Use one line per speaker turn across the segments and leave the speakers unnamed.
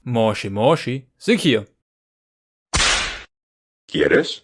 Moshi Moshi, Sig here.
¿Quieres?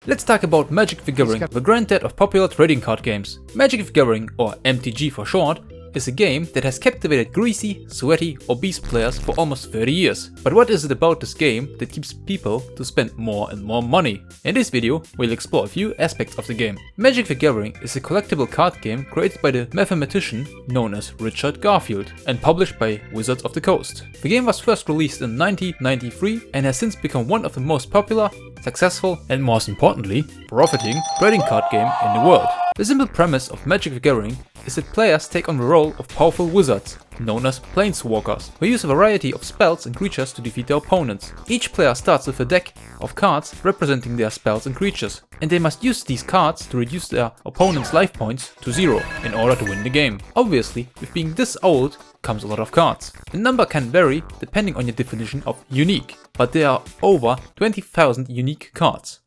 Let's talk about Magic the Gathering, the granddad of popular trading card games. Magic the Gathering, or MTG for short, is a game that has captivated greasy, sweaty, obese players for almost 30 years. But what is it about this game that keeps people to spend more and more money? In this video, we'll explore a few aspects of the game. Magic the Gathering is a collectible card game created by the mathematician known as Richard Garfield and published by Wizards of the Coast. The game was first released in 1993 and has since become one of the most popular, successful and most importantly, profiting trading card game in the world. The simple premise of Magic the Gathering is that players take on the role of powerful wizards, known as planeswalkers, who use a variety of spells and creatures to defeat their opponents. Each player starts with a deck of cards representing their spells and creatures, and they must use these cards to reduce their opponent's life points to 0 in order to win the game. Obviously, with being this old comes a lot of cards. The number can vary depending on your definition of unique, but there are over 20,000 unique cards.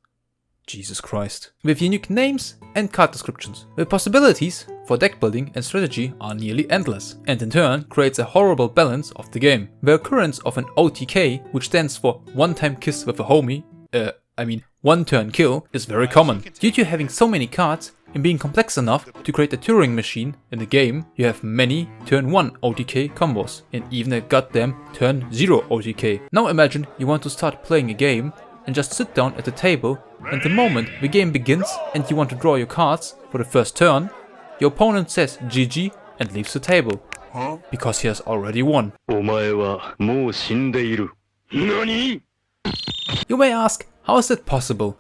Jesus Christ. With unique names and card descriptions. The possibilities for deck building and strategy are nearly endless, and in turn creates a horrible balance of the game. The occurrence of an OTK, which stands for one time kiss with a homie, one turn kill, is very common. Due to having so many cards and being complex enough to create a Turing machine in the game, you have many turn 1 OTK combos and even a goddamn turn 0 OTK. Now imagine you want to start playing a game and just sit down at the table, and the moment the game begins and you want to draw your cards for the first turn, your opponent says GG and leaves the table. Because he has already won. You may ask, how is that possible?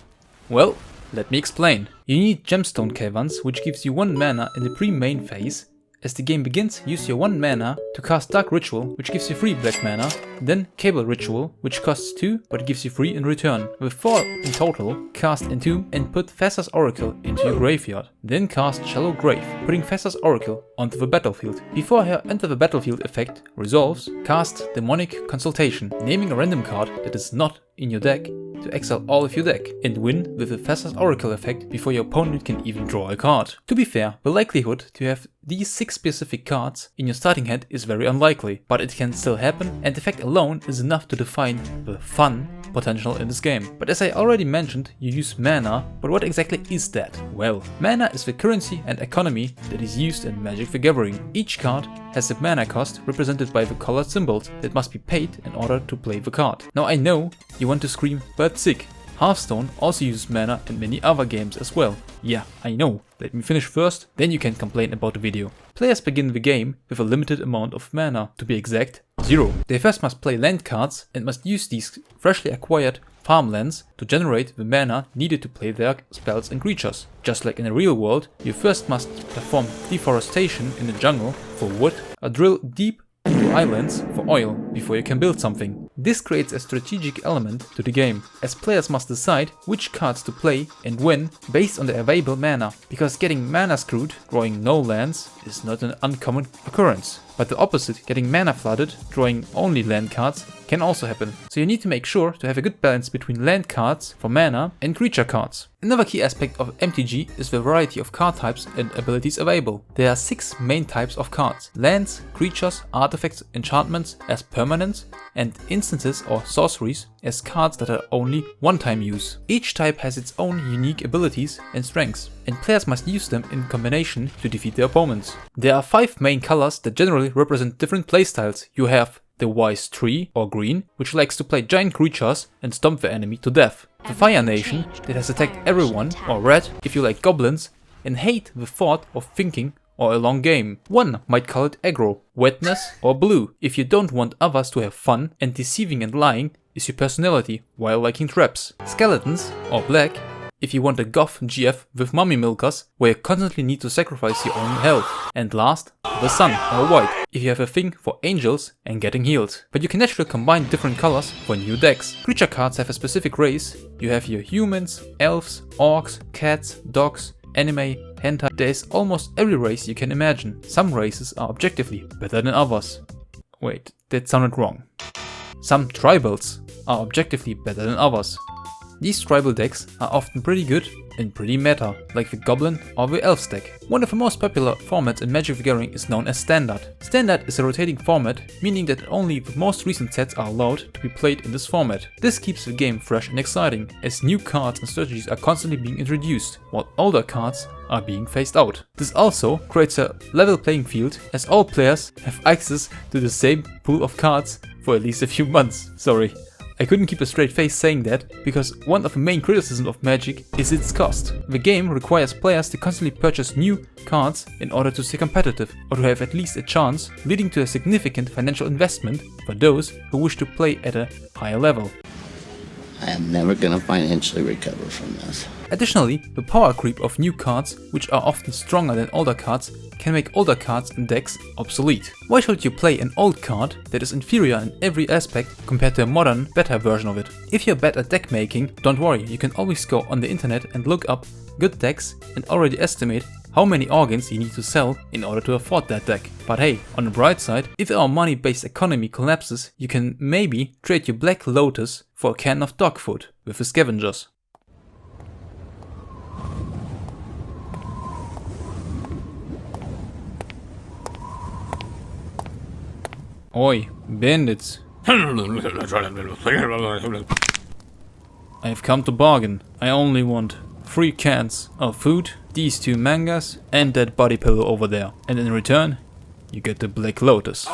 Well, let me explain. You need Gemstone Caverns, which gives you 1 mana in the pre-main phase. As the game begins, use your 1 mana to cast Dark Ritual, which gives you 3 black mana, then Cable Ritual, which costs 2 but gives you 3 in return. With 4 in total, cast Entomb and put Thassa's Oracle into your graveyard. Then cast Shallow Grave, putting Thassa's Oracle onto the battlefield. Before her Enter the Battlefield effect resolves, cast Demonic Consultation, naming a random card that is not in your deck to exile all of your deck, and win with the Thassa's Oracle effect before your opponent can even draw a card. To be fair, the likelihood to have these 6 specific cards in your starting hand is very unlikely, but it can still happen, and the fact alone is enough to define the fun potential in this game. But as I already mentioned, you use mana, but what exactly is that? Well, mana is the currency and economy that is used in Magic the Gathering. Each card has a mana cost represented by the colored symbols that must be paid in order to play the card. Now I know you want to scream, but sick. Hearthstone also uses mana in many other games as well. Yeah, I know. Let me finish first, then you can complain about the video. Players begin the game with a limited amount of mana, to be exact, 0. They first must play land cards and must use these freshly acquired farmlands to generate the mana needed to play their spells and creatures. Just like in the real world, you first must perform deforestation in the jungle for wood or drill deep into islands for oil before you can build something. This creates a strategic element to the game, as players must decide which cards to play and when based on the available mana, because getting mana screwed, drawing no lands, is not an uncommon occurrence. But the opposite, getting mana flooded, drawing only land cards, can also happen. So you need to make sure to have a good balance between land cards for mana and creature cards. Another key aspect of MTG is the variety of card types and abilities available. There are 6 main types of cards: lands, creatures, artifacts, enchantments as permanents, and instances or sorceries as cards that are only one-time use. Each type has its own unique abilities and strengths, and players must use them in combination to defeat their opponents. There are 5 main colors that generally represent different playstyles. You have the Wise Tree, or green, which likes to play giant creatures and stomp the enemy to death. The Fire Nation, that has attacked everyone, or red, if you like goblins, and hate the thought of thinking or a long game. One might call it aggro. Wetness, or blue, if you don't want others to have fun, and deceiving and lying is your personality while liking traps. Skeletons, or black, if you want a goth GF with mummy milkers, where you constantly need to sacrifice your own health. And last, the sun, or white, if you have a thing for angels and getting healed. But you can naturally combine different colors for new decks. Creature cards have a specific race. You have your humans, elves, orcs, cats, dogs, anime, hentai. There is almost every race you can imagine. Some races are objectively better than others. Wait, that sounded wrong. Some tribals are objectively better than others. These tribal decks are often pretty good and pretty meta, like the Goblin or the Elf deck. One of the most popular formats in Magic the Gathering is known as Standard. Standard is a rotating format, meaning that only the most recent sets are allowed to be played in this format. This keeps the game fresh and exciting, as new cards and strategies are constantly being introduced, while older cards are being phased out. This also creates a level playing field, as all players have access to the same pool of cards for at least a few months. Sorry. I couldn't keep a straight face saying that, because one of the main criticisms of Magic is its cost. The game requires players to constantly purchase new cards in order to stay competitive, or to have at least a chance, leading to a significant financial investment for those who wish to play at a higher level.
I am never gonna financially recover from this.
Additionally, the power creep of new cards, which are often stronger than older cards, can make older cards in decks obsolete. Why should you play an old card that is inferior in every aspect compared to a modern, better version of it? If you're bad at deck making, don't worry, you can always go on the internet and look up good decks and already estimate how many organs you need to sell in order to afford that deck. But hey, on the bright side, if our money-based economy collapses, you can maybe trade your Black Lotus for a can of dog food with the scavengers. Oi, bandits. I have come to bargain. I only want 3 cans of food, these 2 mangas, and that body pillow over there. And in return, you get the Black Lotus.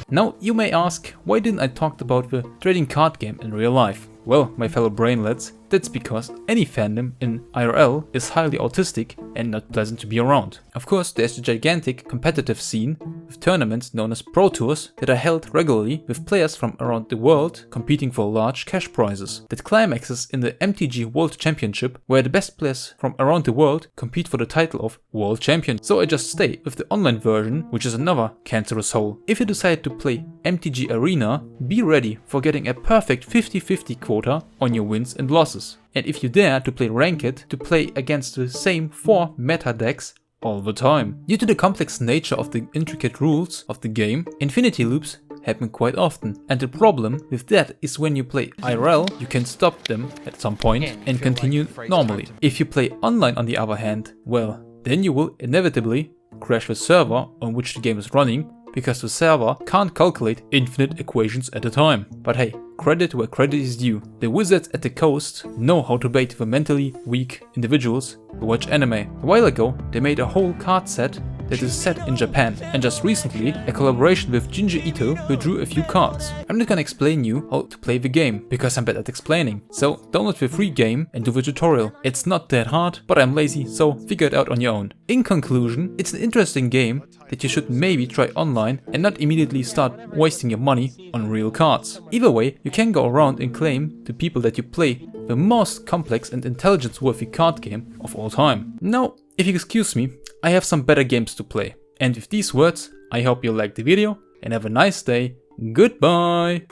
Now you may ask, why didn't I talk about the trading card game in real life? Well, my fellow brainlets, that's because any fandom in IRL is highly autistic and not pleasant to be around. Of course, there's the gigantic competitive scene with tournaments known as Pro Tours that are held regularly with players from around the world competing for large cash prizes. That climaxes in the MTG World Championship, where the best players from around the world compete for the title of World Champion. So I just stay with the online version, which is another cancerous hole. If you decide to play MTG Arena, be ready for getting a perfect 50-50 quota on your wins and losses. And if you dare to play Ranked, to play against the same 4 meta decks all the time. Due to the complex nature of the intricate rules of the game, infinity loops happen quite often. And the problem with that is when you play IRL, you can stop them at some point and continue normally. If you play online on the other hand, well, then you will inevitably crash the server on which the game is running, because the server can't calculate infinite equations at a time. But hey, credit where credit is due. The wizards at the coast know how to bait the mentally weak individuals who watch anime. A while ago, they made a whole card set that is set in Japan, and just recently a collaboration with Junji Ito, who drew a few cards. I'm not gonna explain you how to play the game, because I'm bad at explaining. So download the free game and do the tutorial. It's not that hard, but I'm lazy, so figure it out on your own. In conclusion, it's an interesting game that you should maybe try online and not immediately start wasting your money on real cards. Either way, you can go around and claim to people that you play the most complex and intelligence-worthy card game of all time. Now, if you excuse me, I have some better games to play. And with these words, I hope you liked the video and have a nice day. Goodbye!